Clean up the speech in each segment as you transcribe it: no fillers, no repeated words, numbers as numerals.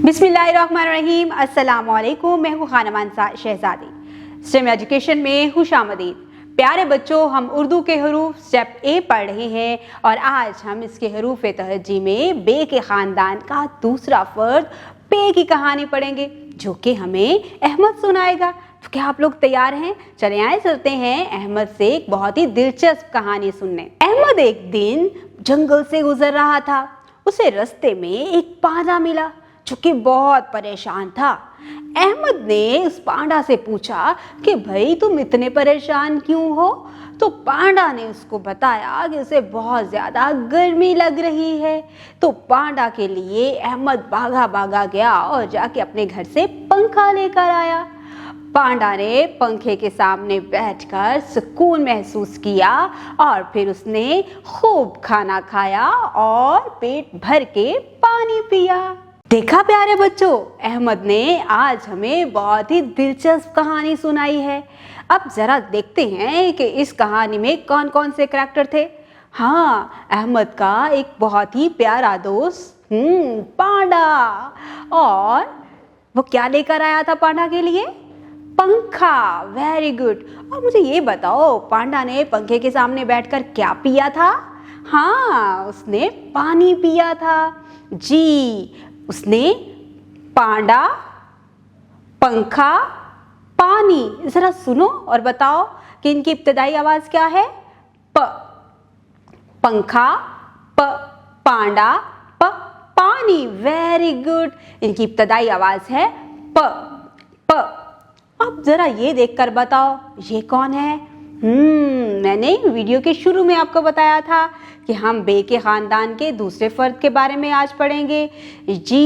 बिस्मिल्लाहिर्रहमानिर्रहीम। अस्सलाम वालेकुम। मैं हूँ खानम अंसार शहजादी। स्टेम एजुकेशन में खुशामदीद। प्यारे बच्चों, हम उर्दू के हरूफ स्टेप ए पढ़ रहे हैं और आज हम इसके हरूफ तहज्जी में बे के ख़ानदान का दूसरा फ़र्द पे की कहानी पढ़ेंगे, जो कि हमें अहमद सुनाएगा। तो क्या आप लोग तैयार हैं? चले आए चलते हैं अहमद से एक बहुत ही दिलचस्प कहानी सुनने। अहमद एक दिन जंगल से गुजर रहा था। उसे रास्ते में एक पांडा मिला जो कि बहुत परेशान था। अहमद ने उस पांडा से पूछा कि भाई तुम इतने परेशान क्यों हो? तो पांडा ने उसको बताया कि उसे बहुत ज़्यादा गर्मी लग रही है। तो पांडा के लिए अहमद भागा भागा गया और जाके अपने घर से पंखा लेकर आया। पांडा ने पंखे के सामने बैठकर सुकून महसूस किया और फिर उसने खूब खाना खाया और पेट भर के पानी पिया। देखा प्यारे बच्चों, अहमद ने आज हमें बहुत ही दिलचस्प कहानी सुनाई है। अब जरा देखते हैं कि इस कहानी में कौन कौन से करैक्टर थे। हाँ, अहमद का एक बहुत ही प्यारा दोस्त पांडा। और वो क्या लेकर आया था पांडा के लिए? पंखा। Very good. और मुझे ये बताओ, पांडा ने पंखे के सामने बैठकर क्या पिया था? हाँ, उसने पानी पिया था। जी, उसने पांडा, पंखा, पानी। जरा सुनो और बताओ कि इनकी इब्तिदाई आवाज क्या है? प। पंखा, प, पांडा, प, पानी। Very good. इनकी इब्तिदाई आवाज है प, प। अब जरा ये देखकर बताओ, ये कौन है? मैंने वीडियो के शुरू में आपको बताया था कि हम बे के ख़ानदान के दूसरे फ़र्द के बारे में आज पढ़ेंगे। जी,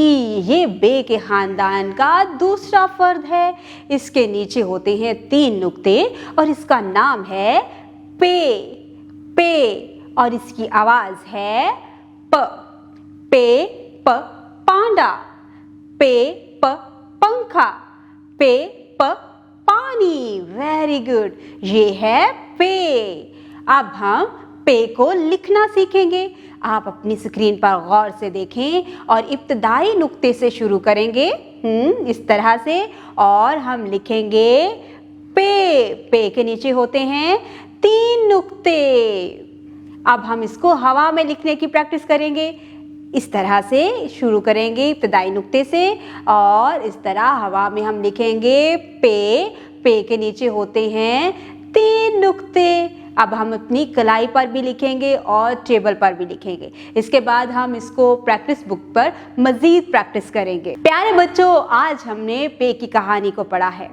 ये बे के ख़ानदान का दूसरा फ़र्द है। इसके नीचे होते हैं 3 नुक्ते और इसका नाम है पे। पे और इसकी आवाज़ है प। पे प पांडा, पे प पंखा, पे प पानी। Very good. ये है पे। अब हम पे को लिखना सीखेंगे। आप अपनी स्क्रीन पर गौर से देखें और इब्तिदाई नुक्ते से शुरू करेंगे इस तरह से, और हम लिखेंगे पे। पे के नीचे होते हैं 3 नुक्ते। अब हम इसको हवा में लिखने की प्रैक्टिस करेंगे। इस तरह से शुरू करेंगे इब्तिदाई नुक्ते से और इस तरह हवा में हम लिखेंगे पे। पे के नीचे होते हैं 3 नुक्ते। अब हम अपनी कलाई पर भी लिखेंगे और टेबल पर भी लिखेंगे। इसके बाद हम इसको प्रैक्टिस बुक पर मज़ीद प्रैक्टिस करेंगे। प्यारे बच्चों, आज हमने पे की कहानी को पढ़ा है।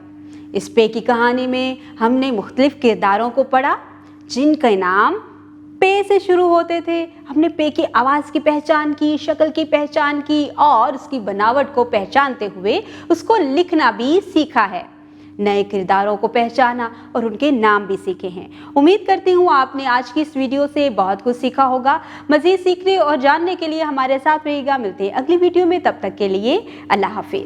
इस पे की कहानी में हमने मुख्तलिफ किरदारों को पढ़ा जिनके नाम पे से शुरू होते थे। हमने पे की आवाज़ की पहचान की, शक्ल की पहचान की और उसकी बनावट को पहचानते हुए उसको लिखना भी सीखा है। नए किरदारों को पहचाना और उनके नाम भी सीखे हैं। उम्मीद करती हूँ आपने आज की इस वीडियो से बहुत कुछ सीखा होगा। मज़ीद सीखने और जानने के लिए हमारे साथ रहिएगा। मिलते हैं अगली वीडियो में, तब तक के लिए अल्लाह हाफिज़।